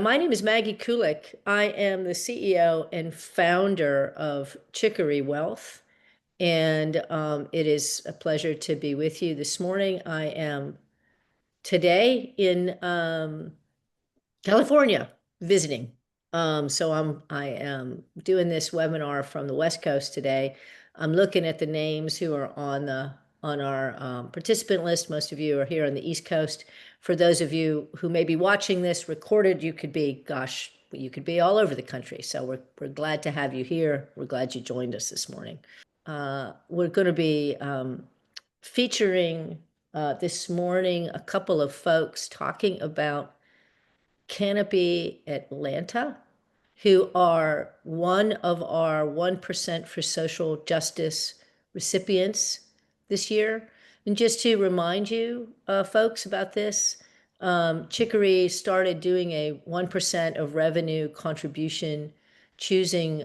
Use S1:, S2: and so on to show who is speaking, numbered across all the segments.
S1: My name is Maggie Kulyk. I am the CEO and founder of Chicory Wealth, and it is a pleasure to be with you this morning. I am today in California visiting. I am doing this webinar from the West Coast today. I'm looking at the names who are on our participant list. Most of you are here on the East Coast. For those of you who may be watching this recorded, you could be, you could be all over the country. So we're glad to have you here. We're glad you joined us this morning. We're going to be featuring this morning a couple of folks talking about Canopy Atlanta, who are one of our 1% for social justice recipients this year. And just to remind you, folks, about this, Chicory started doing a 1% of revenue contribution, choosing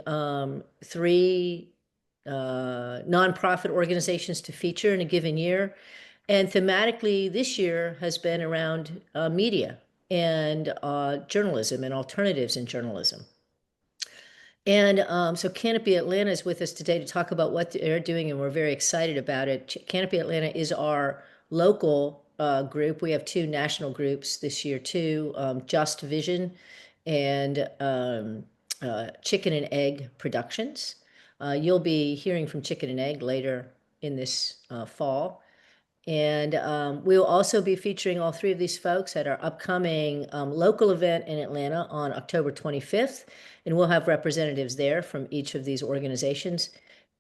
S1: three nonprofit organizations to feature in a given year. And thematically, this year has been around media and journalism and alternatives in journalism. And so Canopy Atlanta is with us today to talk about what they're doing, and we're very excited about it. Canopy Atlanta is our local group. We have two national groups this year too, Just Vision and Chicken and Egg Productions. You'll be hearing from Chicken and Egg later in this fall. And we'll also be featuring all three of these folks at our upcoming local event in Atlanta on October 25th. And we'll have representatives there from each of these organizations.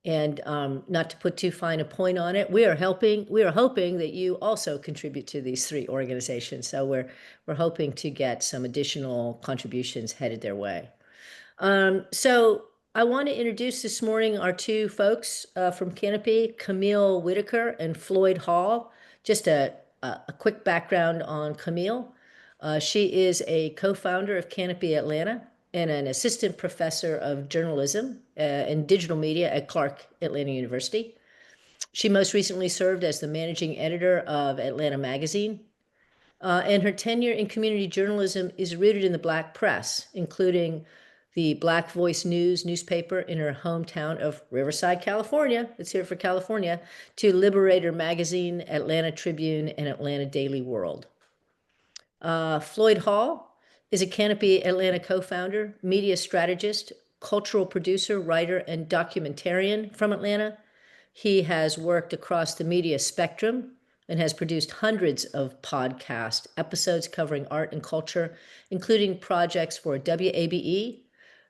S1: And not to put too fine a point on it, we are hoping that you also contribute to these three organizations. So we're hoping to get some additional contributions headed their way. So I want to introduce this morning our two folks from Canopy, Kamille Whittaker and Floyd Hall. Just a quick background on Kamille. She is a co-founder of Canopy Atlanta and an assistant professor of journalism and digital media at Clark Atlanta University. She most recently served as the managing editor of Atlanta Magazine. And her tenure in community journalism is rooted in the Black press, including the Black Voice News newspaper in her hometown of Riverside, California. Let's hear it for California. To Liberator Magazine, Atlanta Tribune, and Atlanta Daily World. Floyd Hall is a Canopy Atlanta co-founder, media strategist, cultural producer, writer, and documentarian from Atlanta. He has worked across the media spectrum and has produced hundreds of podcast episodes covering art and culture, including projects for WABE,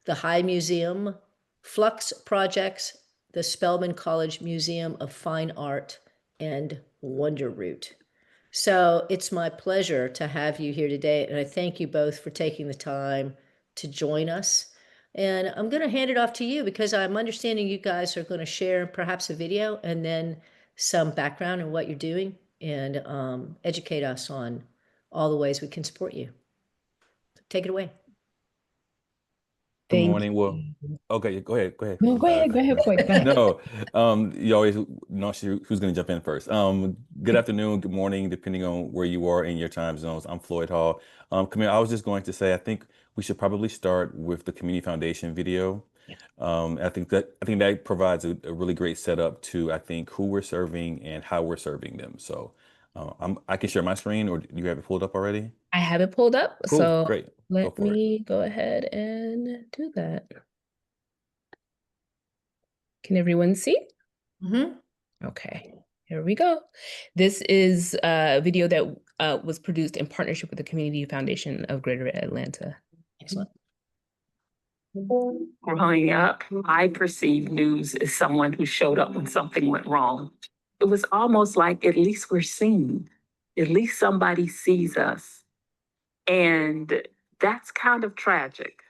S1: the High Museum, Flux Projects, the Spelman College Museum of Fine Art, and Wonder Root. So it's my pleasure to have you here today, and I thank you both for taking the time to join us. And I'm going to hand it off to you because I'm understanding you guys are going to share perhaps a video and then some background on what you're doing and educate us on all the ways we can support you. Take it away.
S2: Good morning. Well, okay, go ahead.
S3: No, go ahead, Floyd. Go ahead.
S2: No, you always know who's going to jump in first. Good afternoon, good morning, depending on where you are in your time zones. I'm Floyd Hall. Kamille, I was just going to say, I think we should probably start with the Community Foundation video. I think that provides a really great setup to, I think, who we're serving and how we're serving them. So I can share my screen, or do you have it pulled up already?
S3: I have it pulled up.
S2: Cool,
S3: so
S2: great.
S3: Let me go ahead and do that. Can everyone see?
S1: Mm-hmm.
S3: Okay, here we go. This is a video that was produced in partnership with the Community Foundation of Greater Atlanta.
S1: Excellent.
S4: Growing up, I perceived news as someone who showed up when something went wrong. It was almost like, at least we're seen. At least somebody sees us. And that's kind of tragic.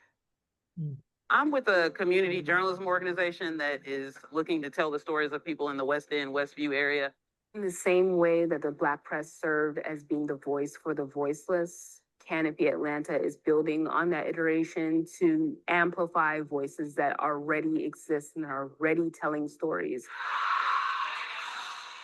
S5: I'm with a community journalism organization that is looking to tell the stories of people in the West End, Westview area.
S6: In the same way that the Black press served as being the voice for the voiceless, Canopy Atlanta is building on that iteration to amplify voices that already exist and are already telling stories.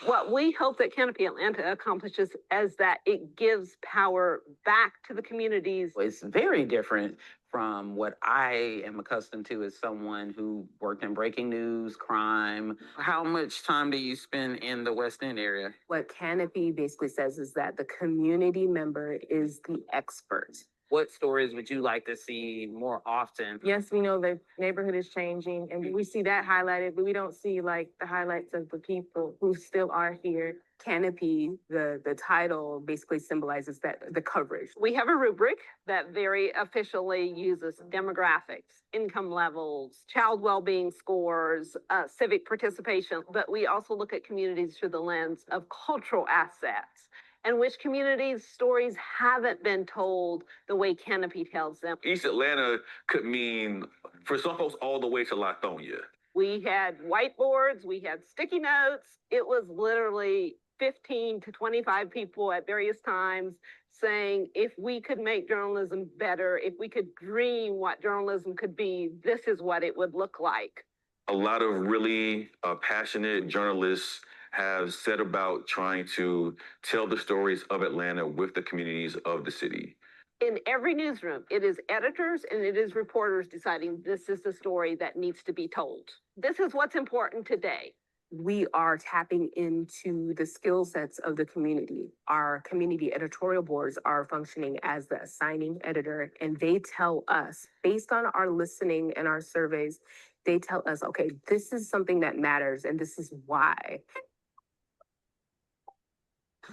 S7: What we hope that Canopy Atlanta accomplishes is that it gives power back to the communities.
S5: It's very different from what I am accustomed to as someone who worked in breaking news, crime. How much time do you spend in the West End area?
S6: What Canopy basically says is that the community member is the expert.
S5: What stories would you like to see more often?
S6: Yes, we know the neighborhood is changing and we see that highlighted, but we don't see like the highlights of the people who still are here. Canopy, the title basically symbolizes that the coverage.
S7: We have a rubric that very officially uses demographics, income levels, child well-being scores, civic participation, but we also look at communities through the lens of cultural assets and which communities' stories haven't been told the way Canopy tells them.
S8: East Atlanta could mean, for some folks, all the way to Lithonia.
S7: We had whiteboards, we had sticky notes. It was literally 15 to 25 people at various times saying, if we could make journalism better, if we could dream what journalism could be, this is what it would look like.
S8: A lot of really passionate journalists have set about trying to tell the stories of Atlanta with the communities of the city.
S7: In every newsroom, it is editors and it is reporters deciding this is the story that needs to be told. This is what's important today.
S6: We are tapping into the skill sets of the community. Our community editorial boards are functioning as the assigning editor, and they tell us, based on our listening and our surveys, they tell us, okay, this is something that matters and this is why.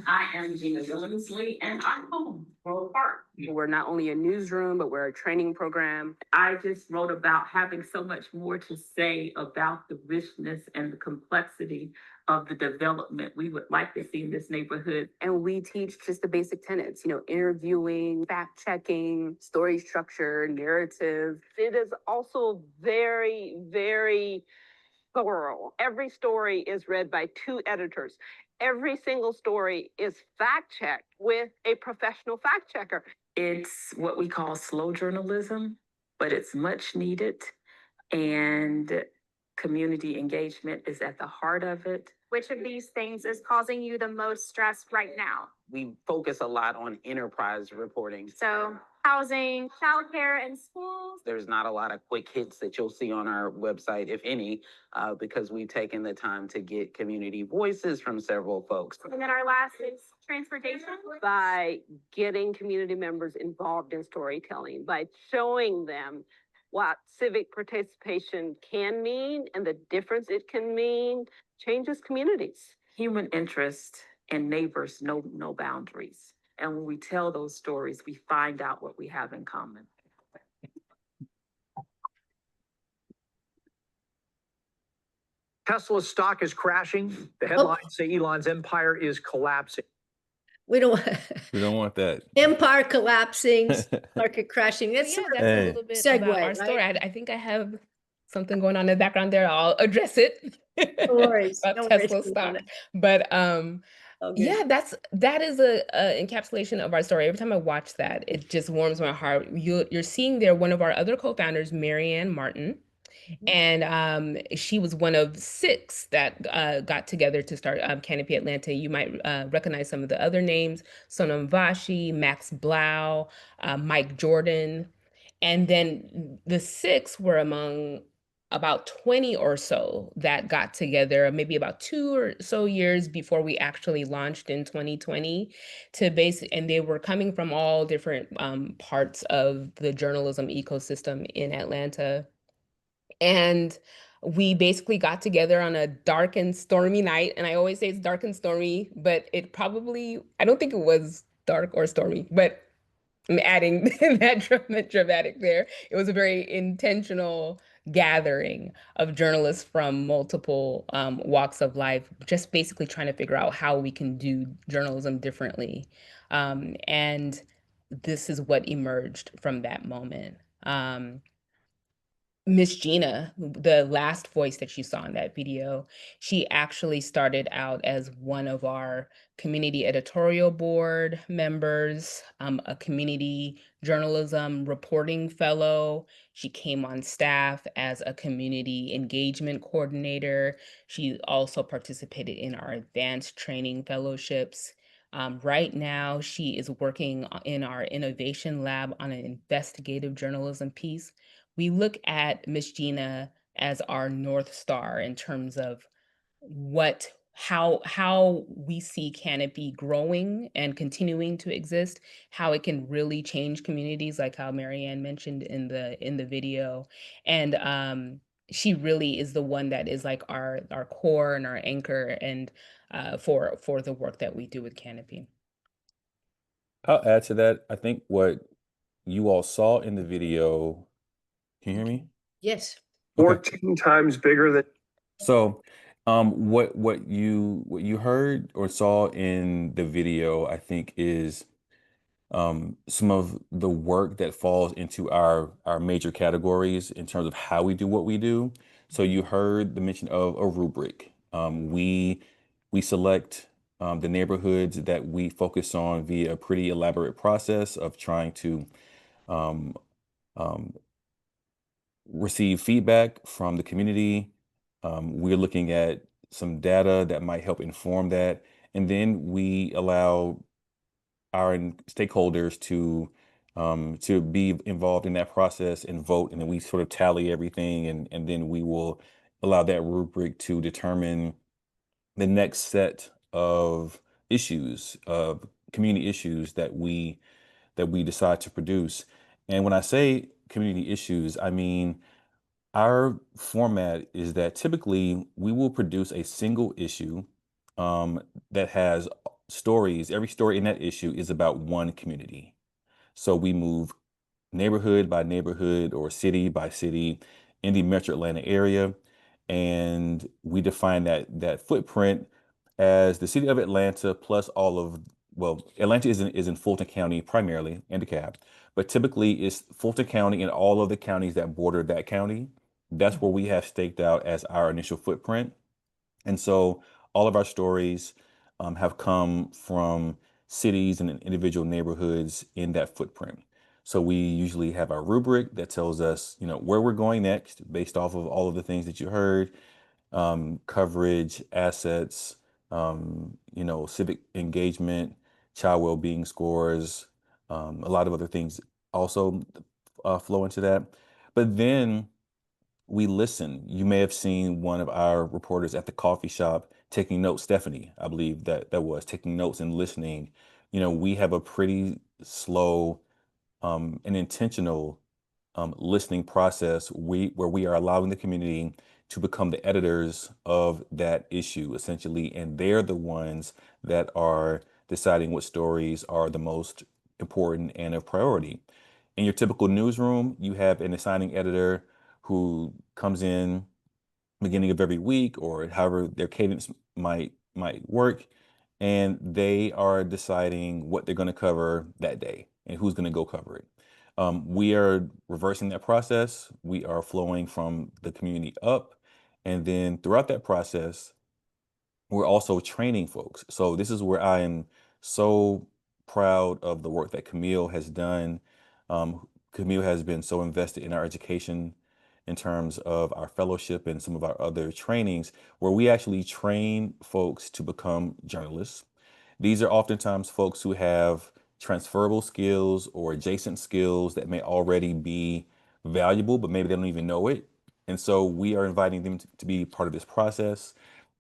S4: I am Gina Billingsley, and I'm home for a part.
S6: We're not only a newsroom, but we're a training program.
S4: I just wrote about having so much more to say about the richness and the complexity of the development we would like to see in this neighborhood.
S6: And we teach just the basic tenets, interviewing, fact checking, story structure, narrative.
S7: It is also very, very thorough. Every story is read by 2 editors. Every single story is fact checked with a professional fact checker.
S4: It's what we call slow journalism, but it's much needed. And community engagement is at the heart of it.
S9: Which of these things is causing you the most stress right now?
S5: We focus a lot on enterprise reporting.
S9: So housing, childcare, and schools.
S5: There's not a lot of quick hits that you'll see on our website, if any, because we've taken the time to get community voices from several folks.
S9: And then our last is transportation.
S7: By getting community members involved in storytelling, by showing them what civic participation can mean and the difference it can mean, changes communities.
S4: Human interest and neighbors know no boundaries. And when we tell those stories, we find out what we have in common.
S10: Tesla's stock is crashing. The headlines say Elon's empire is collapsing.
S1: We don't
S2: want that.
S1: Empire collapsing, market crashing. That's
S3: Yeah, that's
S2: Hey.
S3: a little bit
S1: Segue,
S3: about our
S1: right?
S3: story. I think I have something going on in the background there. I'll address it.
S1: No worries.
S3: About
S1: No worries.
S3: Tesla stock. But
S1: Oh, good.
S3: yeah, that is a encapsulation of our story. Every time I watch that, it just warms my heart. You're seeing there one of our other co-founders, Marianne Martin. And she was one of 6 that got together to start Canopy Atlanta. You might recognize some of the other names: Sonam Vashi, Max Blau, Mike Jordan. And then the 6 were among about 20 or so that got together, maybe about 2 or so years before we actually launched in 2020 and they were coming from all different parts of the journalism ecosystem in Atlanta. And we basically got together on a dark and stormy night. And I always say it's dark and stormy, but I don't think it was dark or stormy, but I'm adding that dramatic there. It was a very intentional gathering of journalists from multiple walks of life, just basically trying to figure out how we can do journalism differently. And this is what emerged from that moment. Miss Gina, the last voice that you saw in that video, she actually started out as one of our community editorial board members, a community journalism reporting fellow. She came on staff as a community engagement coordinator. She also participated in our advanced training fellowships. Right now, she is working in our innovation lab on an investigative journalism piece. We look at Miss Gina as our North Star in terms of how we see Canopy growing and continuing to exist, how it can really change communities, like how Marianne mentioned in the video. And she really is the one that is like our core and our anchor and for the work that we do with Canopy.
S2: I'll add to that. I think what you all saw in the video, can you hear me?
S1: Yes.
S2: Okay.
S10: 14 times bigger than.
S2: So, what you heard or saw in the video, I think, is some of the work that falls into our major categories in terms of how we do what we do. So you heard the mention of a rubric. We select the neighborhoods that we focus on via a pretty elaborate process of trying to um, um, receive feedback from the community. We're looking at some data that might help inform that. And then we allow our stakeholders to be involved in that process and vote. And then we sort of tally everything. And then we will allow that rubric to determine the next set of issues, of community issues that we decide to produce. And when I say community issues, I mean our format is that typically we will produce a single issue that has stories. Every story in that issue is about one community. So we move neighborhood by neighborhood or city by city in the Metro Atlanta area, and we define that footprint as the city of Atlanta plus all of, well, Atlanta is in Fulton County primarily and DeKalb, but typically it's Fulton County and all of the counties that border that county. That's where we have staked out as our initial footprint. And so all of our stories have come from cities and individual neighborhoods in that footprint. So we usually have our rubric that tells us, where we're going next based off of all of the things that you heard, coverage, assets, civic engagement, child well-being scores, a lot of other things also flow into that. But then we listen. You may have seen one of our reporters at the coffee shop taking notes, Stephanie, I believe that was taking notes and listening. We have a pretty slow and intentional listening process where we are allowing the community to become the editors of that issue, essentially, and they're the ones that are deciding what stories are the most important and of priority. In your typical newsroom, you have an assigning editor who comes in beginning of every week or however their cadence might work, and they are deciding what they're going to cover that day and who's going to go cover it. We are reversing that process. We are flowing from the community up, and then throughout that process, we're also training folks. So this is where I am so proud of the work that Kamille has done. Kamille has been so invested in our education in terms of our fellowship and some of our other trainings, where we actually train folks to become journalists. These are oftentimes folks who have transferable skills or adjacent skills that may already be valuable, but maybe they don't even know it. And so we are inviting them to be part of this process.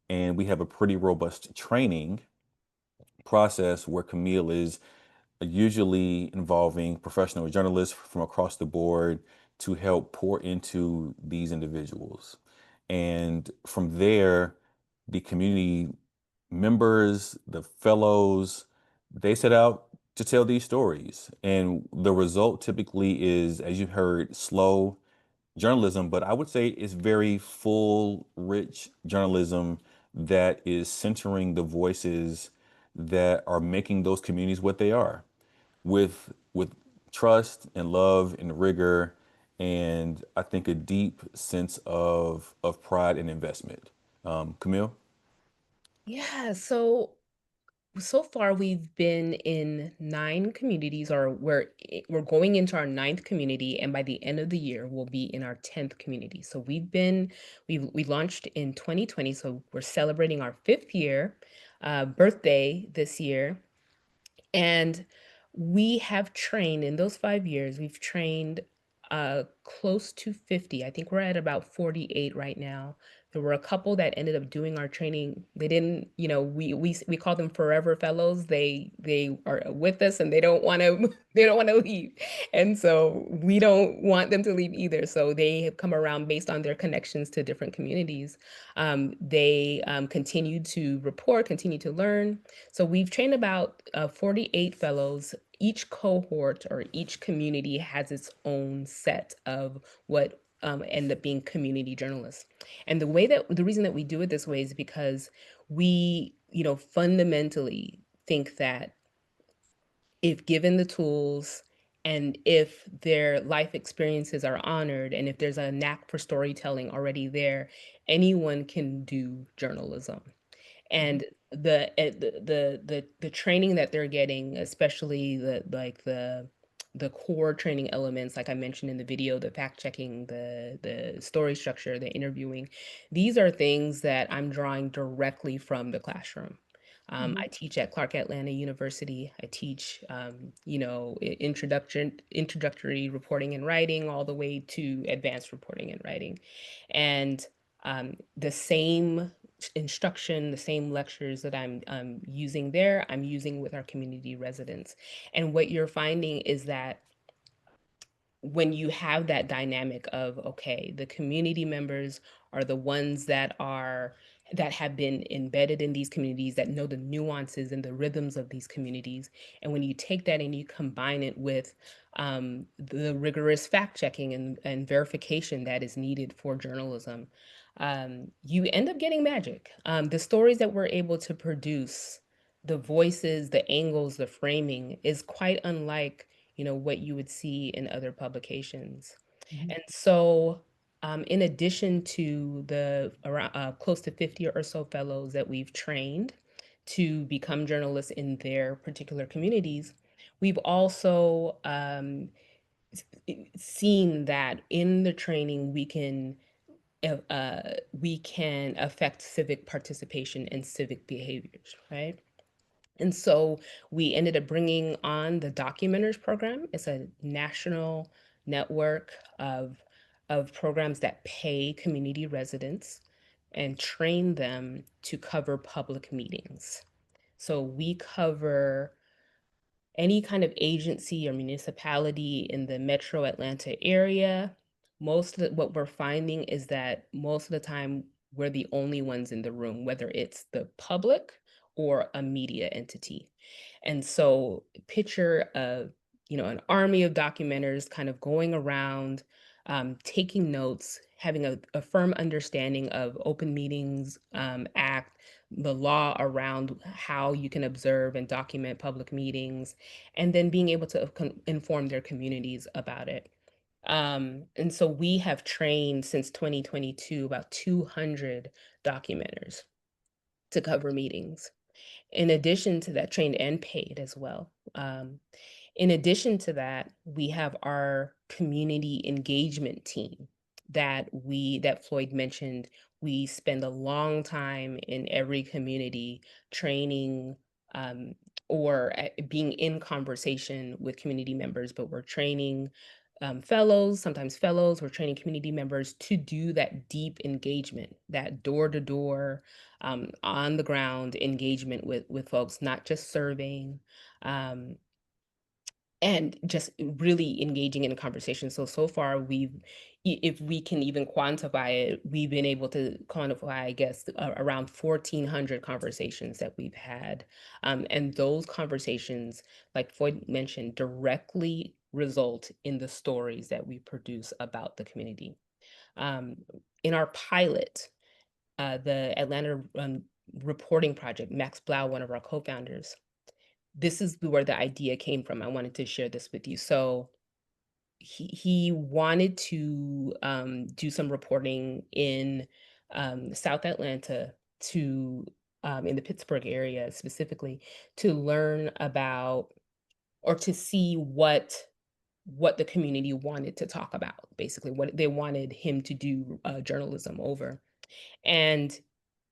S2: And we have a pretty robust training process where Kamille is usually involving professional journalists from across the board to help pour into these individuals. And from there, the community members, the fellows, they set out to tell these stories. And the result typically is, as you heard, slow journalism, but I would say it's very full, rich journalism that is centering the voices that are making those communities what they are with trust and love and rigor and I think a deep sense of pride and investment. Kamille?
S3: Yeah, so far we've been in 9 communities, or we're going into our 9th community, and by the end of the year we'll be in our 10th community. So we launched in 2020, so we're celebrating our 5th year birthday this year. And we have trained in those 5 years, we've trained close to 50. I think we're at about 48 right now. There were a couple that ended up doing our training. They didn't, we call them forever fellows. They are with us and they don't want to they don't want to leave. And so we don't want them to leave either. So they have come around based on their connections to different communities. They continue to report, continue to learn. So we've trained about 48 fellows. Each cohort or each community has its own set of what end up being community journalists. And the reason that we do it this way is because we, fundamentally think that if given the tools and if their life experiences are honored and if there's a knack for storytelling already there, anyone can do journalism. And the training that they're getting, especially the core training elements, like I mentioned in the video, the fact checking, the story structure, the interviewing, these are things that I'm drawing directly from the classroom. I teach at Atlanta University. I teach, introductory reporting and writing, all the way to advanced reporting and writing, and the same instruction, the same lectures that I'm using there, I'm using with our community residents. And what you're finding is that when you have that dynamic of, okay, the community members are the ones that have been embedded in these communities, that know the nuances and the rhythms of these communities. And when you take that and you combine it with the rigorous fact checking and verification that is needed for journalism, you end up getting magic. The stories that we're able to produce, the voices, the angles, the framing is quite unlike what you would see in other publications. And so in addition to the around close to 50 or so fellows that we've trained to become journalists in their particular communities, we've also seen that in the training we can affect civic participation and civic behaviors, right? And so we ended up bringing on the Documenters program. It's a national network of programs that pay community residents and train them to cover public meetings. So we cover any kind of agency or municipality in the metro Atlanta area. What we're finding is that most of the time we're the only ones in the room, whether it's the public or a media entity. And so picture an army of documenters kind of going around, taking notes, having a firm understanding of Open Meetings Act, the law around how you can observe and document public meetings, and then being able to inform their communities about it. And so we have trained since 2022 about 200 documenters to cover meetings. In addition to that, trained and paid as well. In addition to that, we have our community engagement team that Floyd mentioned. We spend a long time in every community training or being in conversation with community members, but we're training sometimes fellows, we're training community members to do that deep engagement, that door-to-door, on the ground engagement with folks, not just surveying, and just really engaging in a conversation. So far if we can even quantify it, we've been able to quantify, I guess, around 1,400 conversations that we've had. And those conversations, like Floyd mentioned, directly result in the stories that we produce about the community. In our pilot, the Atlanta Reporting Project, Max Blau, one of our co-founders, this is where the idea came from. I wanted to share this with you. So he wanted to do some reporting in South Atlanta to in the Pittsburgh area specifically to learn about or to see what the community wanted to talk about, basically what they wanted him to do journalism over. And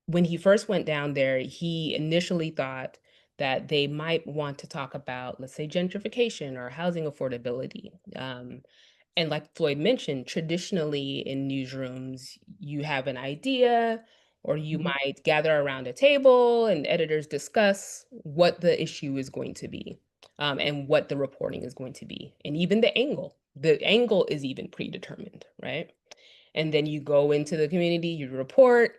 S3: when he first went down there, he initially thought that they might want to talk about, let's say, gentrification or housing affordability. And like Floyd mentioned, traditionally in newsrooms, you have an idea, or you might gather around a table and editors discuss what the issue is going to be, and what the reporting is going to be, and even the angle. The angle is even predetermined, right? And then you go into the community, you report,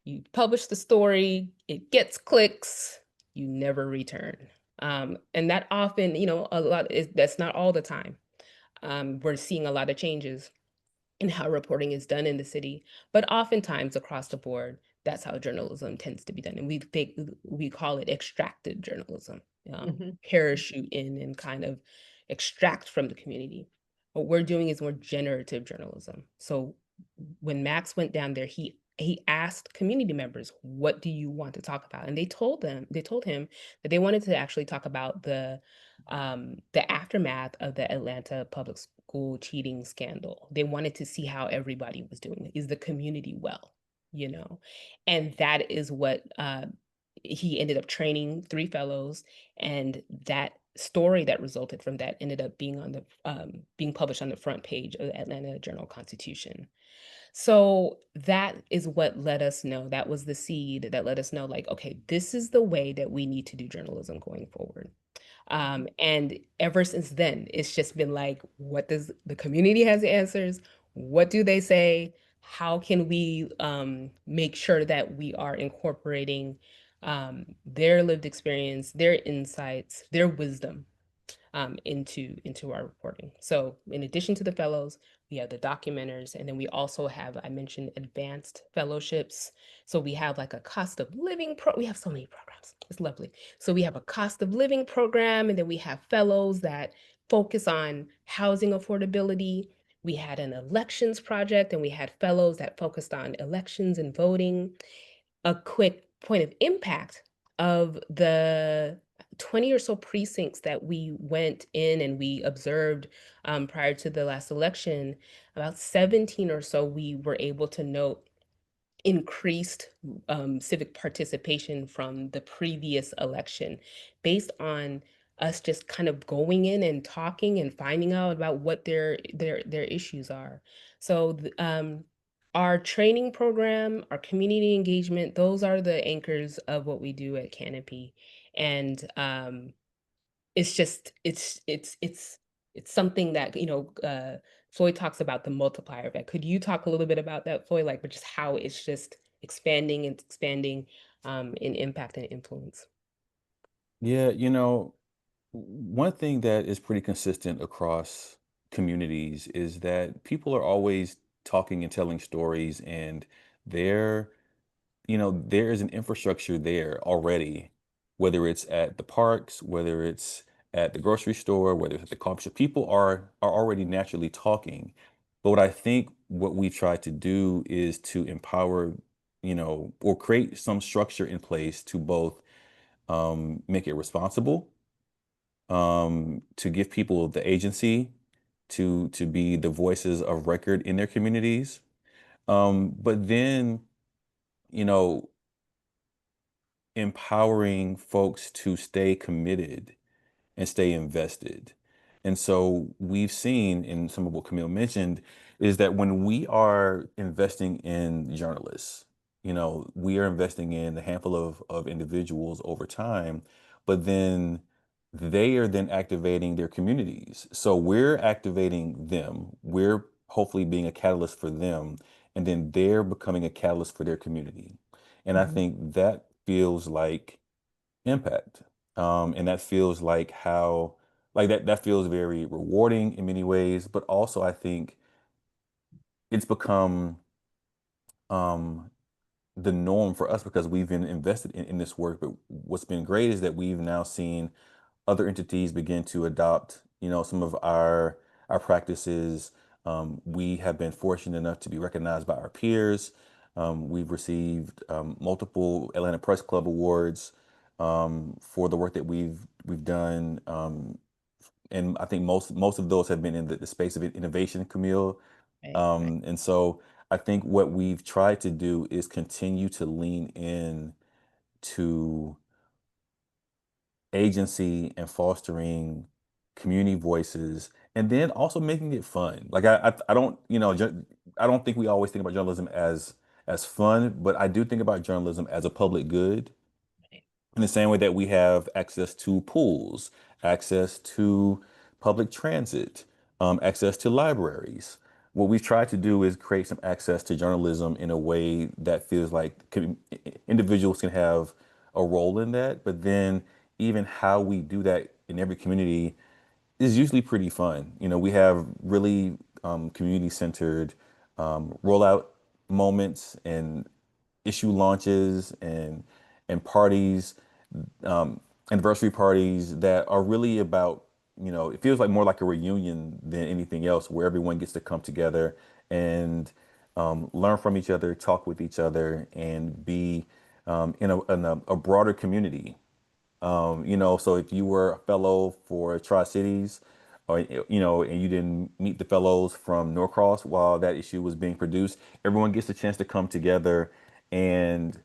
S3: you publish the story, it gets clicks, you never return. And that often, a lot is that's not all the time. We're seeing a lot of changes in how reporting is done in the city, but oftentimes across the board, that's how journalism tends to be done. And we call it extracted journalism, parachute in and kind of extract from the community. What we're doing is more generative journalism. So when Max went down there, he asked community members, what do you want to talk about? And they told him that they wanted to actually talk about the aftermath of the Atlanta public school cheating scandal. They wanted to see how everybody was doing. Is the community well? And that is what he ended up training 3 fellows, and that story that resulted from that ended up being on the being published on the front page of the Atlanta Journal-Constitution. So that is what let us know. That was the seed that let us know, like, okay, this is the way that we need to do journalism going forward. And ever since then, it's just been like, what does the community has the answers? What do they say? How can we make sure that we are incorporating their lived experience, their insights, their wisdom into our reporting? So in addition to the fellows, we have the documenters, and then we also have, I mentioned, advanced fellowships. So we have like a cost of living we have so many programs. It's lovely. So we have a cost of living program, and then we have fellows that focus on housing affordability. We had an elections project, and we had fellows that focused on elections and voting. A quick point of impact of the 20 or so precincts that we went in and we observed prior to the last election, about 17 or so we were able to note increased civic participation from the previous election based on us just kind of going in and talking and finding out about what their issues are. So our training program, our community engagement, those are the anchors of what we do at Canopy. And it's just it's something that Floyd talks about the multiplier effect. Could you talk a little bit about that, Floyd, like, but just how it's just expanding and expanding in impact and influence?
S2: Yeah, one thing that is pretty consistent across communities is that people are always talking and telling stories, and there, there is an infrastructure there already, whether it's at the parks, whether it's at the grocery store, whether it's at the coffee shop. People are already naturally talking. But what I think what we try to do is to empower, or create some structure in place to both make it responsible, to give people the agency to be the voices of record in their communities. But then, you know, empowering folks to stay committed and stay invested. And so we've seen in some of what Camille mentioned is that when we are investing in journalists, we are investing in a handful of individuals over time, but then they are then activating their communities. So we're activating them. We're hopefully being a catalyst for them, and then they're becoming a catalyst for their community. And I think that feels like impact. And that feels like how, like that feels very rewarding in many ways, but also I think it's become um, the norm for us because we've been invested in this work. But what's been great is that we've now seen other entities begin to adopt, some of our our practices. We have been fortunate enough to be recognized by our peers. We've received multiple Atlanta Press Club awards for the work that we've done. And I think most of those have been in the space of innovation, Kamille. And so I think what we've tried to do is continue to lean in to agency and fostering community voices, and then also making it fun. Like I don't, I don't think we always think about journalism as fun, but I do think about journalism as a public good in the same way that we have access to pools, access to public transit, access to libraries. What we've tried to do is create some access to journalism in a way that feels like individuals can have a role in that, but then even how we do that in every community is usually pretty fun. We have really community-centered rollout moments and issue launches and parties, anniversary parties that are really about, it feels like more like a reunion than anything else, where everyone gets to come together and learn from each other, talk with each other, and be in a broader community. So if you were a fellow for Tri-Cities, or and you didn't meet the fellows from Norcross while that issue was being produced, everyone gets a chance to come together and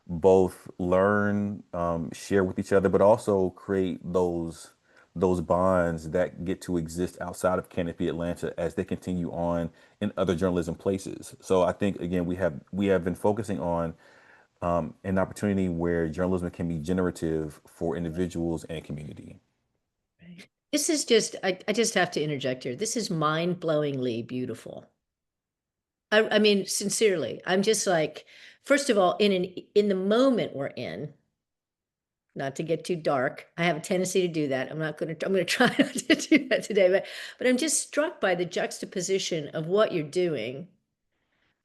S2: both learn, share with each other, but also create those bonds that get to exist outside of Canopy Atlanta as they continue on in other journalism places. So I think again we have been focusing on an opportunity where journalism can be generative for individuals and community.
S1: This is just, I just have to interject here. This is mind-blowingly beautiful. I mean, sincerely, I'm just like, first of all, in the moment we're in, not to get too dark, I have a tendency to do that. I'm going to try not to do that today, but I'm just struck by the juxtaposition of what you're doing.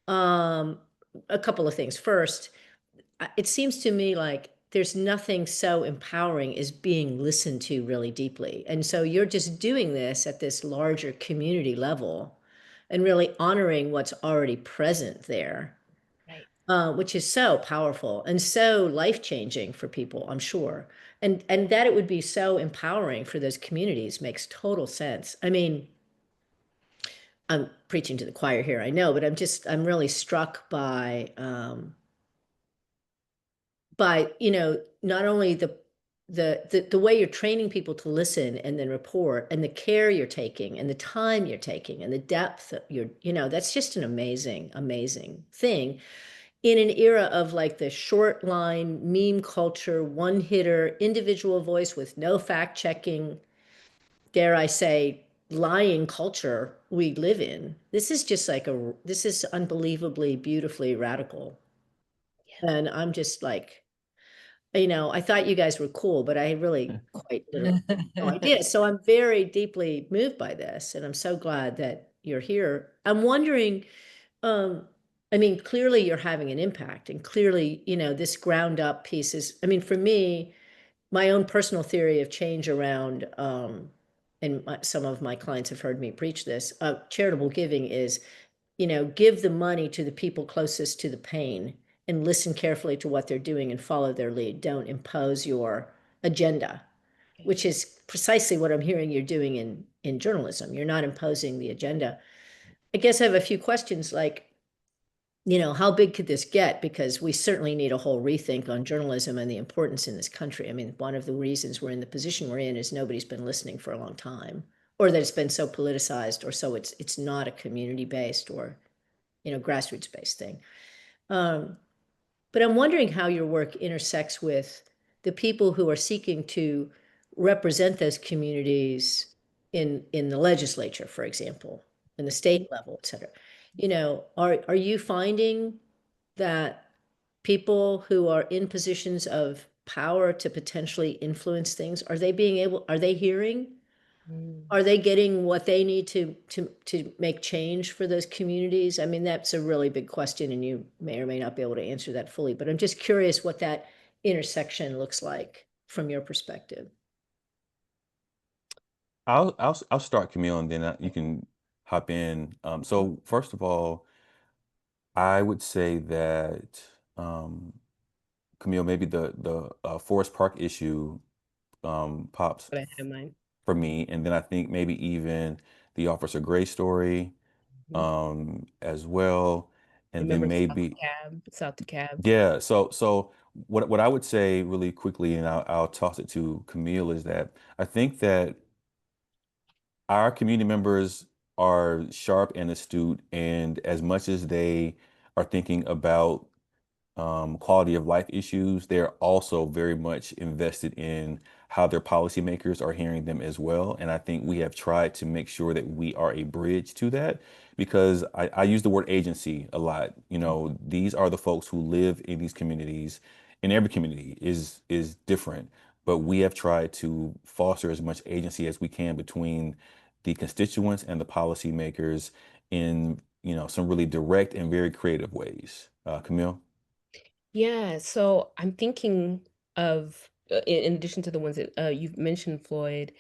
S1: A couple of things. First, it seems to me like there's nothing so empowering as being listened to really deeply. And so you're just doing this at this larger community level and really honoring what's already present there, which is so powerful and so life-changing for people, I'm sure. And that it would be so empowering for those communities makes total sense. I mean, I'm preaching to the choir here, I know, but I'm really struck by not only the way you're training people to listen and then report, and the care you're taking and the time you're taking and the depth that that's just an amazing thing in an era of like the short line meme culture, one hitter, individual voice with no fact checking, dare I say, lying culture we live in. This is just like this is unbelievably beautifully radical. And I'm just like, I thought you guys were cool, but I really quite literally had no idea. So I'm very deeply moved by this, and I'm so glad that you're here. I'm wondering, I mean, clearly you're having an impact, and clearly, this ground up piece is, I mean, for me, my own personal theory of change around, and some of my clients have heard me preach this, charitable giving is, give the money to the people closest to the pain and listen carefully to what they're doing and follow their lead. Don't impose your agenda, which is precisely what I'm hearing you're doing in journalism. You're not imposing the agenda. I guess I have a few questions like, how big could this get? Because we certainly need a whole rethink on journalism and the importance in this country. I mean, one of the reasons we're in the position we're in is nobody's been listening for a long time, or that it's been so politicized, or so it's not a community-based or, grassroots-based thing. But I'm wondering how your work intersects with the people who are seeking to represent those communities in the legislature, for example, in the state level, et cetera. Are you finding that people who are in positions of power to potentially influence things, are they hearing? Are they getting what they need to make change for those communities? I mean, that's a really big question, and you may or may not be able to answer that fully, but I'm just curious what that intersection looks like from your perspective.
S2: I'll start, Camille, and then you can hop in. So first of all, I would say that Camille, maybe the Forest Park issue pops
S3: What I had in mind.
S2: for me, and then I think maybe even the Officer Gray story as well, and then
S3: Remember
S2: maybe
S3: South to Cab.
S2: yeah. So what I would say really quickly, and I'll toss it to Camille, is that I think that our community members are sharp and astute, and as much as they are thinking about quality of life issues, they're also very much invested in how their policymakers are hearing them as well. And I think we have tried to make sure that we are a bridge to that because I use the word agency a lot. You know, these are the folks who live in these communities, and every community is different. But we have tried to foster as much agency as we can between the constituents and the policymakers in, some really direct and very creative ways. Camille?
S3: Yeah, so I'm thinking of, in addition to the ones that you've mentioned, Floyd,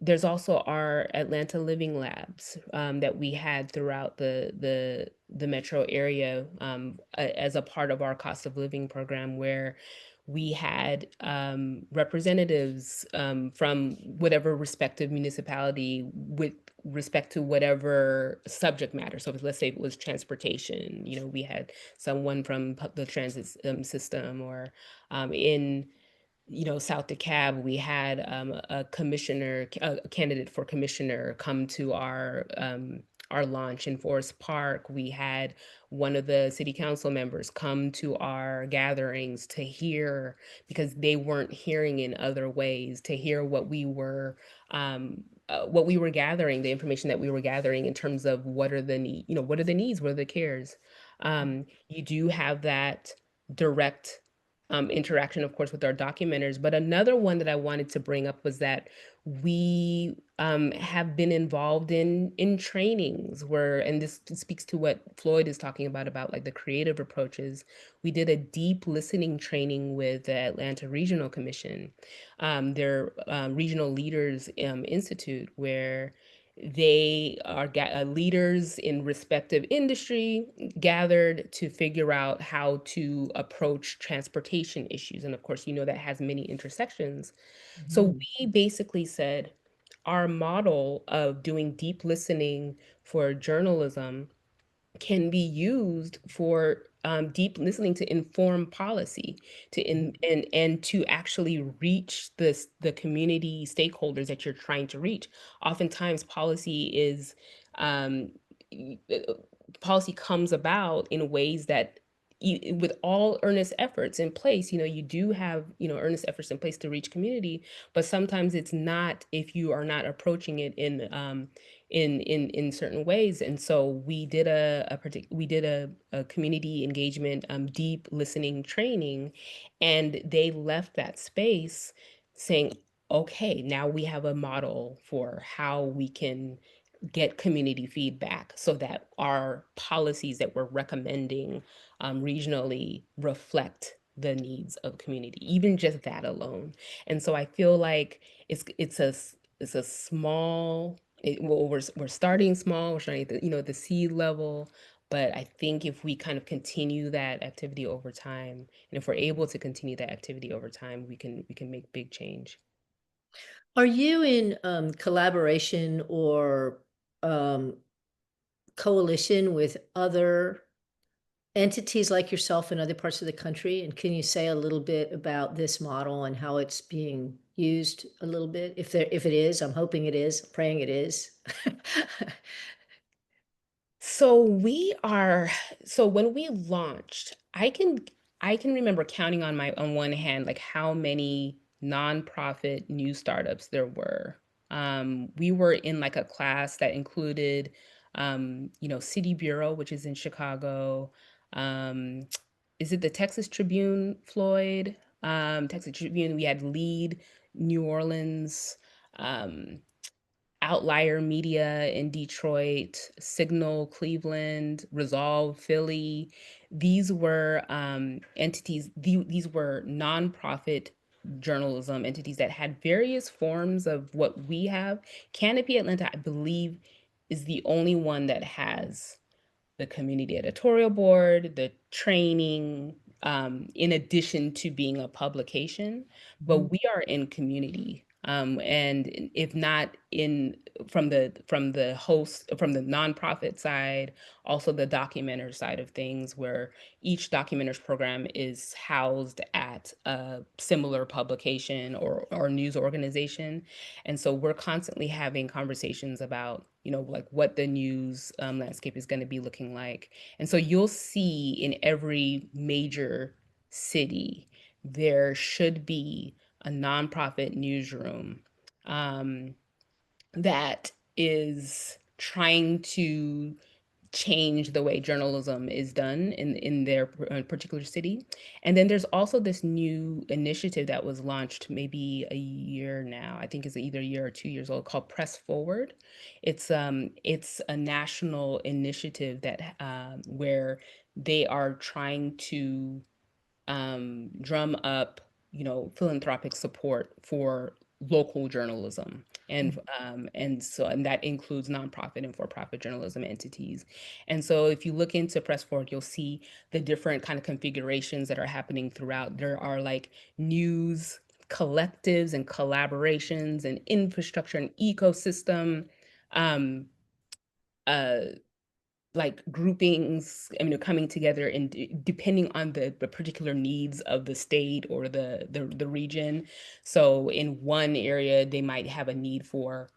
S3: there's also our Atlanta Living Labs that we had throughout the metro area as a part of our cost of living program, where we had representatives from whatever respective municipality with respect to whatever subject matter. So let's say it was transportation, we had someone from the transit system, or in South DeKalb, we had a commissioner, a candidate for commissioner, come to our launch in Forest Park. We had one of the city council members come to our gatherings to hear, because they weren't hearing in other ways, to hear what we were gathering, the information that we were gathering in terms of what are the what are the needs, what are the cares. You do have that direct interaction, of course, with our documenters. But another one that I wanted to bring up was that we have been involved in trainings where, and this speaks to what Floyd is talking about like the creative approaches. We did a deep listening training with the Atlanta Regional Commission, their Regional Leaders Institute, where they are leaders in respective industry gathered to figure out how to approach transportation issues. And of course, that has many intersections. So we basically said our model of doing deep listening for journalism can be used for deep listening to inform policy, and to actually reach the community stakeholders that you're trying to reach. Oftentimes, um, y- uh, policy comes about in ways that, with all earnest efforts in place, you do have earnest efforts in place to reach community, but sometimes it's not if you are not approaching it in certain ways. And so we did a community engagement deep listening training, and they left that space saying, okay, now we have a model for how we can get community feedback so that our policies that we're recommending regionally reflect the needs of community, even just that alone. And so I feel like it's a small, well, we're starting small, we're starting at the seed level. But I think if we kind of continue that activity over time, and if we're able to continue that activity over time, we can make big change.
S1: Are you in collaboration or coalition with other entities like yourself in other parts of the country? And can you say a little bit about this model and how it's being used a little bit? If it is, I'm hoping it is, praying it is.
S3: So when we launched, I can remember counting on one hand like how many nonprofit new startups there were. We were in like a class that included City Bureau, which is in Chicago. Um, is it the Texas Tribune, Floyd? Texas Tribune, we had Lead New Orleans. Um, Outlier Media in Detroit, Signal Cleveland, Resolve Philly. These were entities, these were nonprofit journalism entities that had various forms of what we have. Canopy Atlanta, I believe, is the only one that has the community editorial board, the training, in addition to being a publication. But we are in community. And if not in from the host, from the nonprofit side, also the documenter side of things, where each documenter's program is housed at a similar publication or news organization. And so we're constantly having conversations about, like what the news landscape is going to be looking like. And so you'll see in every major city, there should be a nonprofit newsroom that is trying to change the way journalism is done in their particular city. And then there's also this new initiative that was launched maybe a year now. I think it's either a year or 2 years old, called Press Forward. It's a national initiative that where they are trying to drum up, philanthropic support for local journalism. And that includes nonprofit and for-profit journalism entities. And so if you look into Press Forward, you'll see the different kind of configurations that are happening throughout. There are like news collectives and collaborations and infrastructure and ecosystem um, uh, like groupings, coming together and depending on the particular needs of the state or the region. So in one area, they might have a need for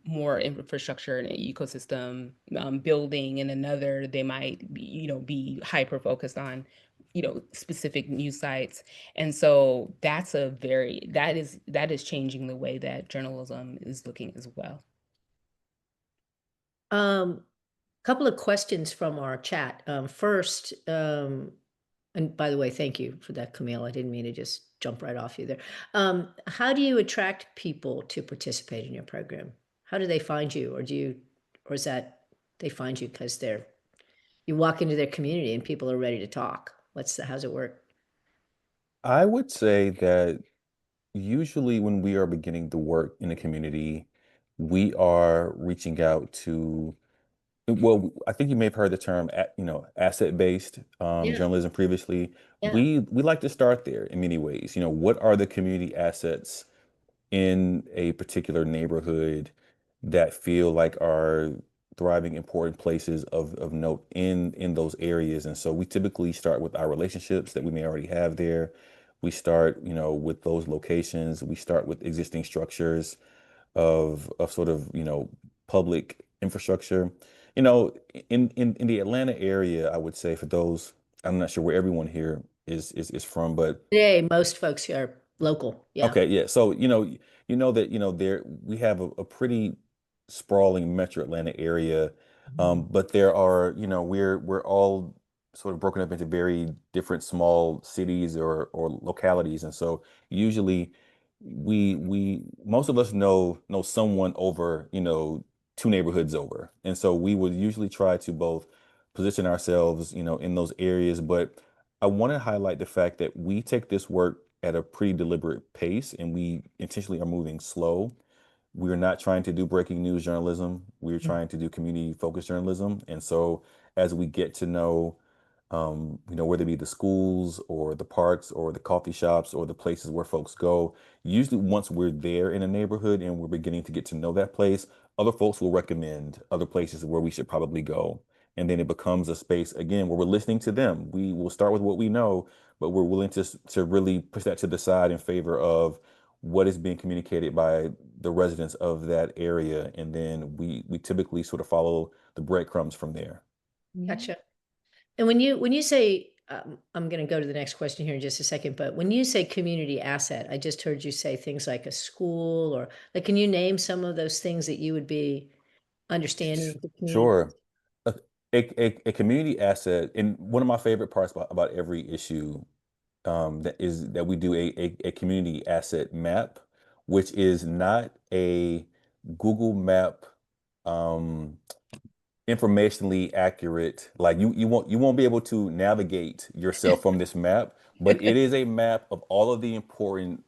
S3: more infrastructure and ecosystem building. In another, they might be hyper focused on specific news sites. And so that is changing the way that journalism is looking as well.
S1: Couple of questions from our chat. First, and by the way, thank you for that, Kamille. I didn't mean to just jump right off you there. How do you attract people to participate in your program? How do they find you, or is that they find you because you walk into their community and people are ready to talk? How's it work?
S2: I would say that usually when we are beginning to work in a community, we are reaching out to, well, I think you may have heard the term, asset-based
S1: Yeah.
S2: journalism previously.
S1: Yeah.
S2: We like to start there in many ways. What are the community assets in a particular neighborhood that feel like are thriving, important places of note in those areas? And so we typically start with our relationships that we may already have there. We start, with those locations. We start with existing structures of sort of, public infrastructure. In the Atlanta area, I would say, for those, I'm not sure where everyone here is from, but
S1: Today, most folks here are local. Yeah.
S2: okay, yeah. So, that, there we have a pretty sprawling metro Atlanta area. But there are, we're all sort of broken up into very different small cities or localities. And so usually we most of us know someone over, two neighborhoods over. And so we would usually try to both position ourselves, in those areas. But I want to highlight the fact that we take this work at a pretty deliberate pace and we intentionally are moving slow. We're not trying to do breaking news journalism. We're trying to do community focused journalism. And so as we get to know, whether it be the schools or the parks or the coffee shops or the places where folks go, usually once we're there in a neighborhood and we're beginning to get to know that place, other folks will recommend other places where we should probably go. And then it becomes a space again where we're listening to them. We will start with what we know, but we're willing to really push that to the side in favor of what is being communicated by the residents of that area. And then we typically sort of follow the breadcrumbs from there.
S1: Gotcha. And when you say, I'm going to go to the next question here in just a second, but when you say community asset, I just heard you say things like a school, or like, can you name some of those things that you would be understanding the community?
S2: Sure. A community asset, and one of my favorite parts about every issue, that we do a community asset map, which is not a Google map, um, informationally accurate. Like you won't be able to navigate yourself from this map, but it is a map of all of the important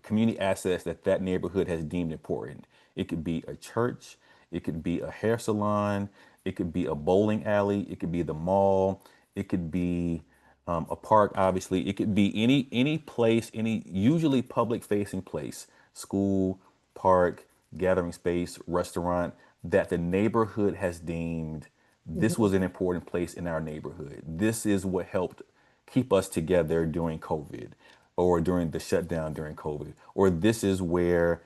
S2: community assets that that neighborhood has deemed important. It could be a church, it could be a hair salon, it could be a bowling alley, it could be the mall, it could be a park. Obviously, it could be any place, any usually public facing place, school, park, gathering space, restaurant that the neighborhood has deemed this was an important place in our neighborhood. This is what helped keep us together during COVID or during the shutdown during COVID. Or this is where,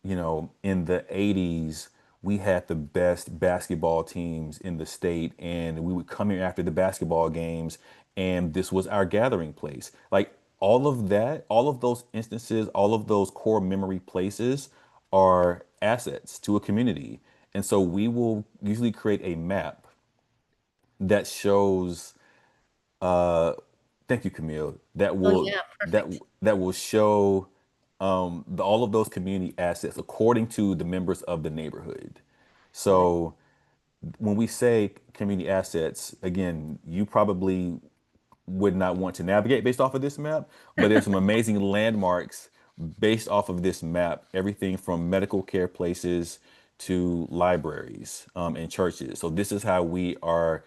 S2: in the 80s, we had the best basketball teams in the state, and we would come here after the basketball games, and this was our gathering place. Like all of that, all of those instances, all of those core memory places are assets to a community. And so we will usually create a map that shows thank you, Camille,
S1: Oh, yeah, perfect.
S2: that will show all of those community assets according to the members of the neighborhood. So when we say community assets, again, you probably would not want to navigate based off of this map, but there's some amazing landmarks based off of this map. Everything from medical care places to libraries and churches. So this is how we are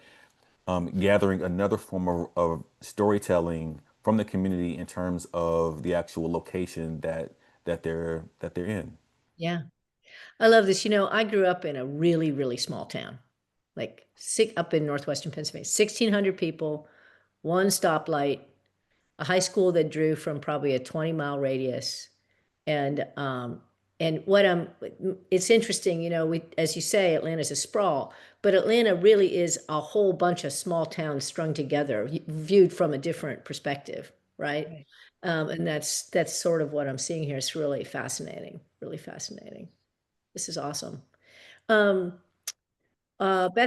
S2: gathering another form of storytelling from the community in terms of the actual location that they're in.
S1: Yeah. I love this. I grew up in a really, really small town, like up in northwestern Pennsylvania, 1,600 people, one stoplight, a high school that drew from probably a 20-mile radius. And it's interesting, as you say, Atlanta's a sprawl, but Atlanta really is a whole bunch of small towns strung together, viewed from a different perspective, right?
S3: Right.
S1: And that's sort of what I'm seeing here. It's really fascinating, really fascinating. This is awesome. Beth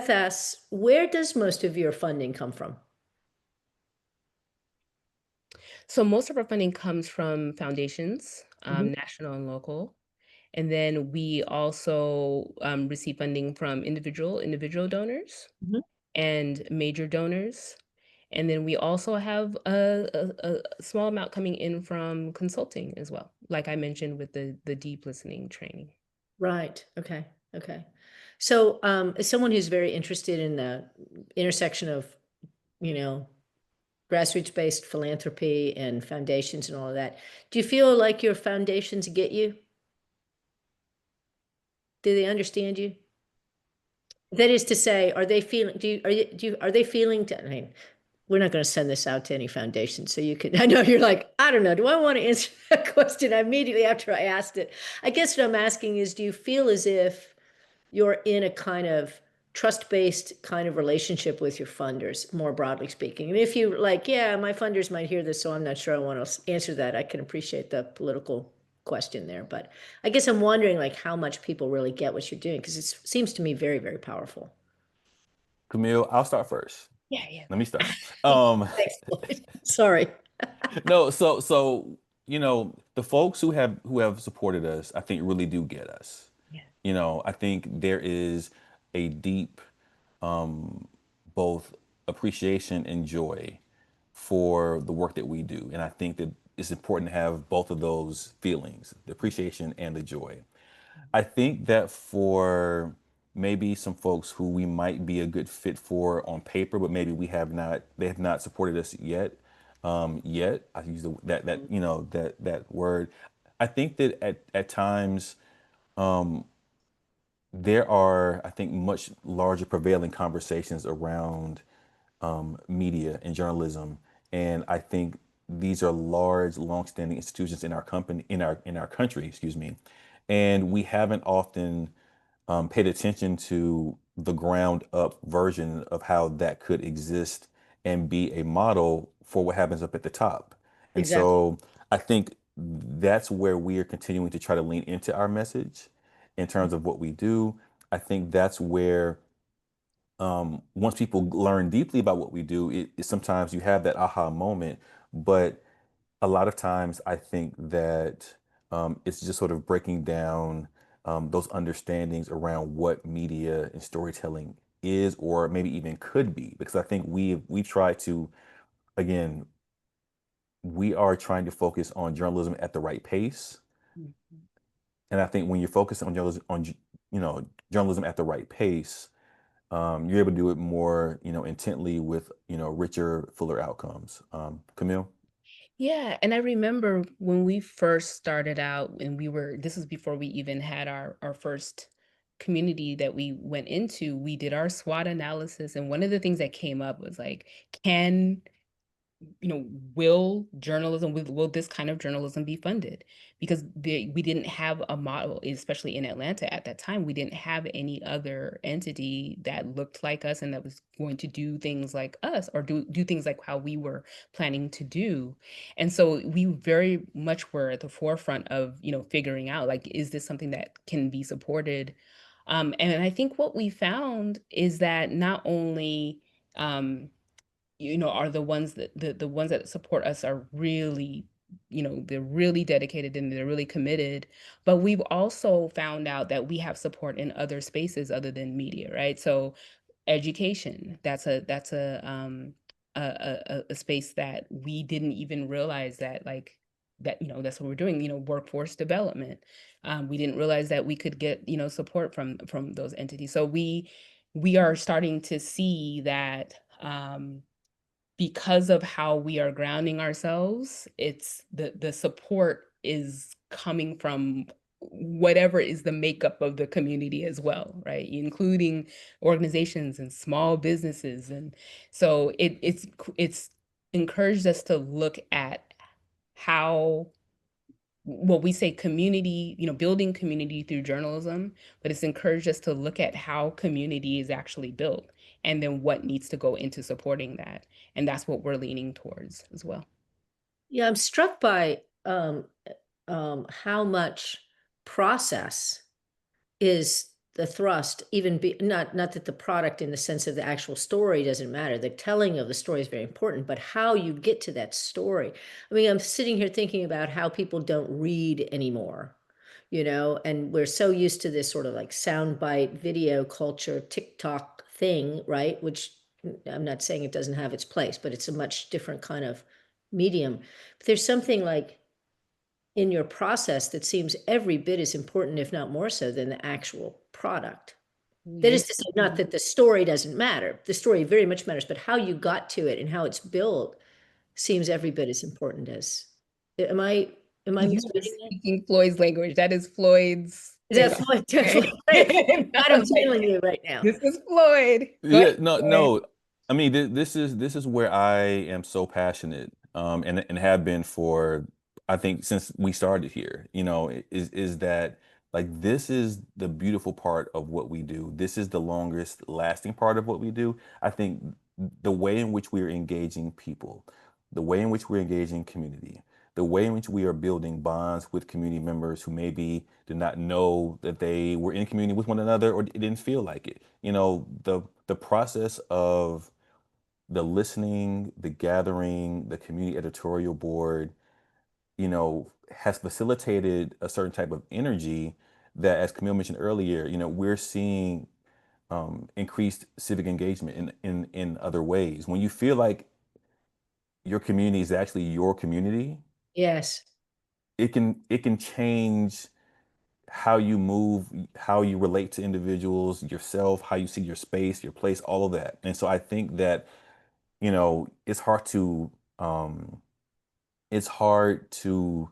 S1: asks, where does most of your funding come from?
S3: So most of our funding comes from foundations,
S1: Mhm.
S3: national and local. And then we also receive funding from individual donors
S1: Mhm.
S3: and major donors. And then we also have a small amount coming in from consulting as well, like I mentioned with the deep listening training.
S1: Right. Okay. Okay. So, as someone who's very interested in the intersection of, you know, grassroots-based philanthropy and foundations and all of that, do you feel like your foundations get you? Do they understand you? That is to say, are they feeling, are they feeling I mean, we're not going to send this out to any foundation, so you can, I know you're like, I don't know, do I want to answer that question immediately after I asked it? I guess what I'm asking is, do you feel as if you're in a kind of trust-based kind of relationship with your funders, more broadly speaking? And if you like, yeah, my funders might hear this, so I'm not sure I want to answer that. I can appreciate the political question there, but I guess I'm wondering like how much people really get what you're doing, because it seems to me very, very powerful.
S2: Camille, I'll start first.
S3: Yeah, yeah.
S2: Let me start. Um,
S1: Thanks, Floyd. Sorry.
S2: no, the folks who have supported us, I think really do get us.
S3: Yeah.
S2: I think there is a deep both appreciation and joy for the work that we do. And I think that it's important to have both of those feelings, the appreciation and the joy. I think that for maybe some folks who we might be a good fit for on paper, but maybe they have not supported us yet. Yet I use that word. I think that at times there are, I think, much larger prevailing conversations around media and journalism, and I think these are large, longstanding institutions in our company, in our country, excuse me, and we haven't often paid attention to the ground up version of how that could exist and be a model for what happens up at the top. And
S1: Exactly.
S2: so I think that's where we are continuing to try to lean into our message in terms of what we do. I think that's where once people learn deeply about what we do, sometimes you have that aha moment. But a lot of times, I think that it's just sort of breaking down those understandings around what media and storytelling is, or maybe even could be. Because I think we try to, again, we are trying to focus on journalism at the right pace.
S3: Mhm.
S2: And I think when you're focused on journalism at the right pace, you're able to do it more, intently with, richer, fuller outcomes. Kamille?
S3: Yeah, and I remember when we first started out, and this was before we even had our first community that we went into, we did our SWOT analysis, and one of the things that came up was like, can will will this kind of journalism be funded? Because we didn't have a model, especially in Atlanta at that time. We didn't have any other entity that looked like us and that was going to do things like us, or do things like how we were planning to do. And so we very much were at the forefront of, figuring out, like, is this something that can be supported? And I think what we found is that not only, are the ones that the ones that support us are really, they're really dedicated and they're really committed. But we've also found out that we have support in other spaces other than media, right? So education, that's a space that we didn't even realize that, like, that, that's what we're doing, workforce development. We didn't realize that we could get, support from those entities. So we are starting to see that, because of how we are grounding ourselves, it's the support is coming from whatever is the makeup of the community as well, right? Including organizations and small businesses. And so it's encouraged us to look at how, well, we say community, building community through journalism, but it's encouraged us to look at how community is actually built and then what needs to go into supporting that. And that's what we're leaning towards as well.
S1: Yeah, I'm struck by how much process is the thrust, even not that the product in the sense of the actual story doesn't matter. The telling of the story is very important, but how you get to that story. I mean, I'm sitting here thinking about how people don't read anymore, and we're so used to this sort of like soundbite video culture, TikTok thing, right? Which I'm not saying it doesn't have its place, but it's a much different kind of medium. But there's something like in your process that seems every bit as important, if not more so, than the actual product. That is to say, not that the story doesn't matter. The story very much matters, but how you got to it and how it's built seems every bit as important as. Am I
S3: You are
S1: misreading that?
S3: speaking Floyd's language. That is Floyd's
S1: Is that
S3: take.
S1: Floyd?
S3: Okay.
S1: God, I'm feeling you right now.
S3: This is Floyd. Go
S2: Yeah,
S3: ahead,
S2: no,
S3: Floyd.
S2: no. I mean, this is where I am so passionate, and have been for, I think, since we started here. Is that, like, this is the beautiful part of what we do. This is the longest lasting part of what we do. I think the way in which we are engaging people, the way in which we're engaging community, the way in which we are building bonds with community members who maybe did not know that they were in community with one another, or it didn't feel like it. The process of the listening, the gathering, the community editorial board, has facilitated a certain type of energy that, as Kamille mentioned earlier, we're seeing increased civic engagement in other ways. When you feel like your community is actually your community,
S1: Yes.
S2: it can change how you move, how you relate to individuals, yourself, how you see your space, your place, all of that. And so I think that, it's um, hard to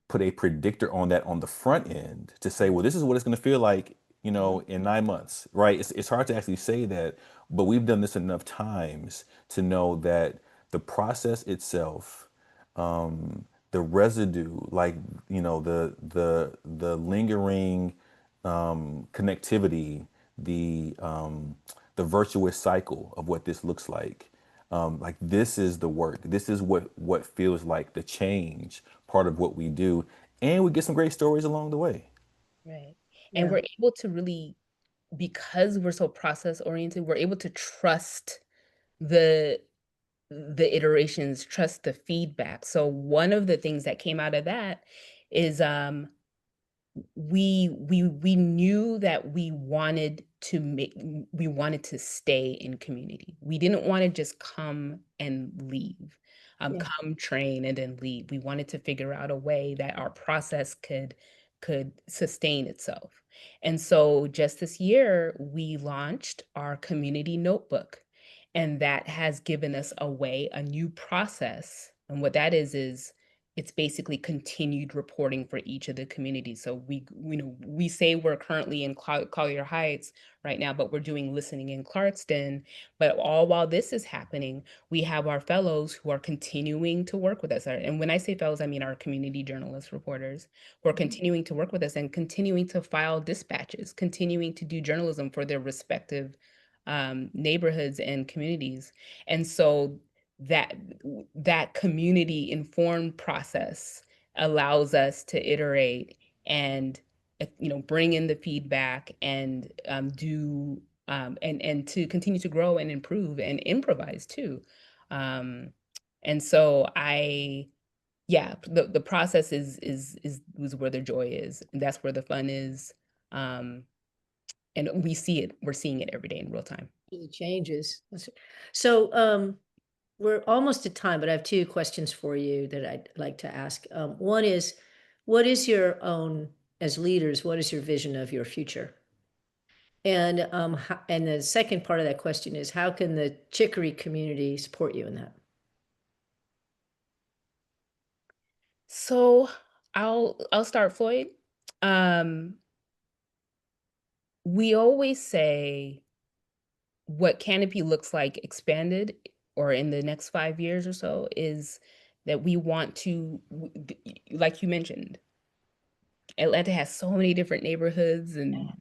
S2: put a predictor on that on the front end to say, well, this is what it's going to feel like, in 9 months, right? It's hard to actually say that, but we've done this enough times to know that the process itself, the residue, like, the lingering connectivity, the virtuous cycle of what this looks like this is the work. This is what feels like the change part of what we do, and we get some great stories along the way.
S3: Right. And
S1: Yeah.
S3: we're able to really, because we're so process oriented, we're able to trust the iterations, trust the feedback. So one of the things that came out of that is, we knew that we wanted to stay in community. We didn't want to just come and leave.
S1: Yeah.
S3: come train and then lead. We wanted to figure out a way that our process could sustain itself. And so just this year, we launched our community notebook, and that has given us a new process. And what that is it's basically continued reporting for each of the communities. So we say we're currently in Collier Heights right now, but we're doing listening in Clarkston. But all while this is happening, we have our fellows who are continuing to work with us. And when I say fellows, I mean our community journalist reporters who are continuing to work with us and continuing to file dispatches, continuing to do journalism for their respective neighborhoods and communities. And so that community informed process allows us to iterate and bring in the feedback and do and to continue to grow and improve and improvise too. And so the process is where the joy is, and that's where the fun is. And we're seeing it every day in real time.
S1: The changes. So, we're almost at time, but I have two questions for you that I'd like to ask. One is, what is your own, as leaders, what is your vision of your future? And and the second part of that question is, how can the Chicory community support you in that?
S3: So I'll start, Floyd. We always say what Canopy looks like expanded or in the next 5 years or so is that we want to, like you mentioned, Atlanta has so many different neighborhoods and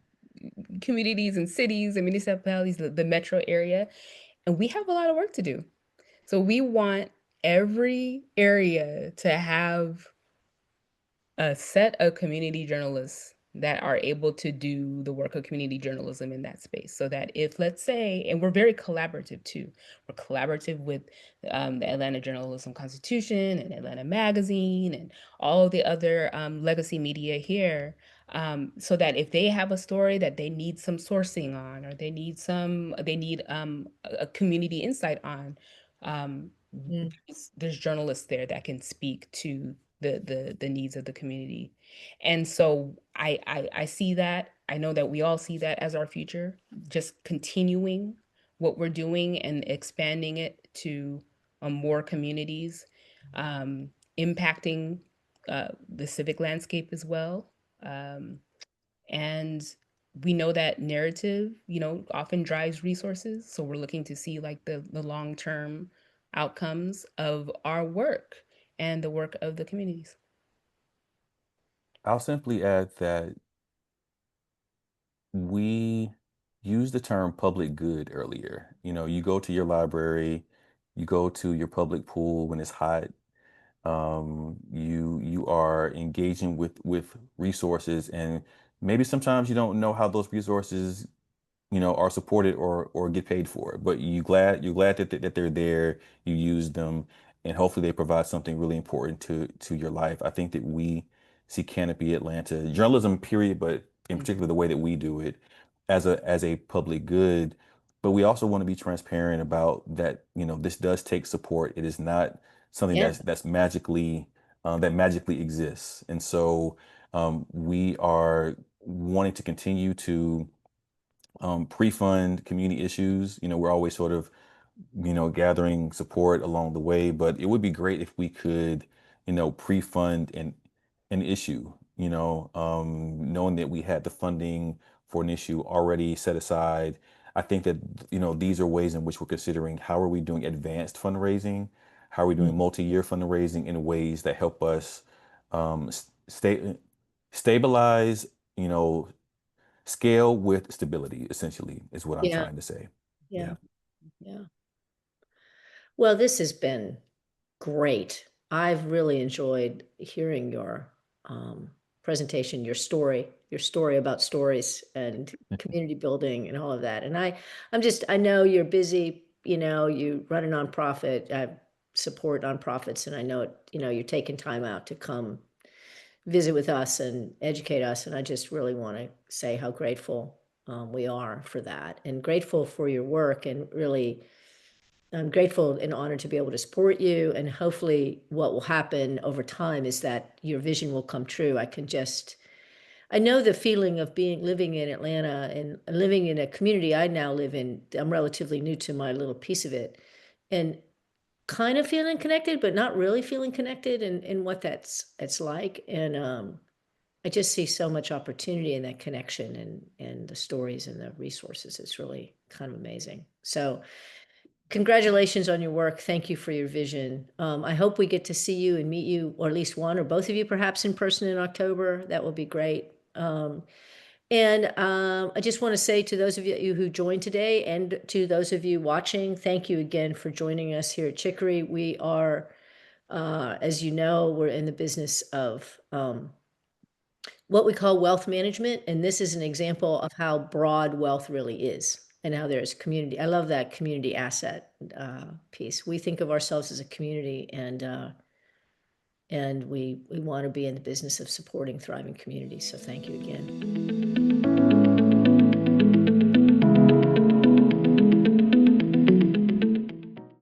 S3: communities and cities and municipalities, the metro area, and we have a lot of work to do. So we want every area to have a set of community journalists that are able to do the work of community journalism in that space. So that if, let's say, and we're very collaborative too, we're collaborative with the Atlanta Journalism Constitution and Atlanta Magazine and all of the other legacy media here, so that if they have a story that they need some sourcing on, or they need a community insight on, there's journalists there that can speak to the needs of the community. And so I see that. I know that we all see that as our future, just continuing what we're doing and expanding it to more communities, impacting the civic landscape as well. And we know that narrative, often drives resources. So we're looking to see like the long-term outcomes of our work and the work of the communities.
S2: I'll simply add that we used the term public good earlier. You go to your library, you go to your public pool when it's hot. You are engaging with resources, and maybe sometimes you don't know how those resources are supported or get paid for. But you're glad that they're there. You use them, and hopefully they provide something really important to your life. I think that we see Canopy Atlanta journalism, period, but in particular the way that we do it as a public good. But we also want to be transparent about that. This does take support. It is not something
S1: Yeah.
S2: that's that magically exists, and so we are wanting to continue to pre-fund community issues. We're always sort of, gathering support along the way, but it would be great if we could, pre-fund an issue, knowing that we had the funding for an issue already set aside. I think that, these are ways in which we're considering how are we doing advanced fundraising? How are we doing multi-year fundraising in ways that help us stabilize, scale with stability, essentially, is what I'm
S1: Yeah.
S2: trying to say.
S1: Yeah. Yeah. Well, this has been great. I've really enjoyed hearing your presentation, your story about stories and community building and all of that. And I know you're busy, you run a nonprofit, I support nonprofits, and I know you're taking time out to come visit with us and educate us. And I just really want to say how grateful we are for that, and grateful for your work, and really I'm grateful and honored to be able to support you. And hopefully what will happen over time is that your vision will come true. I know the feeling of living in Atlanta and living in a community I now live in. I'm relatively new to my little piece of it, and kind of feeling connected, but not really feeling connected in what it's like. And I just see so much opportunity in that connection and the stories and the resources. It's really kind of amazing. So congratulations on your work. Thank you for your vision. I hope we get to see you and meet you, or at least one or both of you, perhaps in person in October. That would be great. I just want to say to those of you who joined today and to those of you watching, thank you again for joining us here at Chicory. We are, as you know, we're in the business of what we call wealth management. And this is an example of how broad wealth really is and how there's community. I love that community asset piece. We think of ourselves as a community, and we want to be in the business of supporting thriving communities. So thank you again.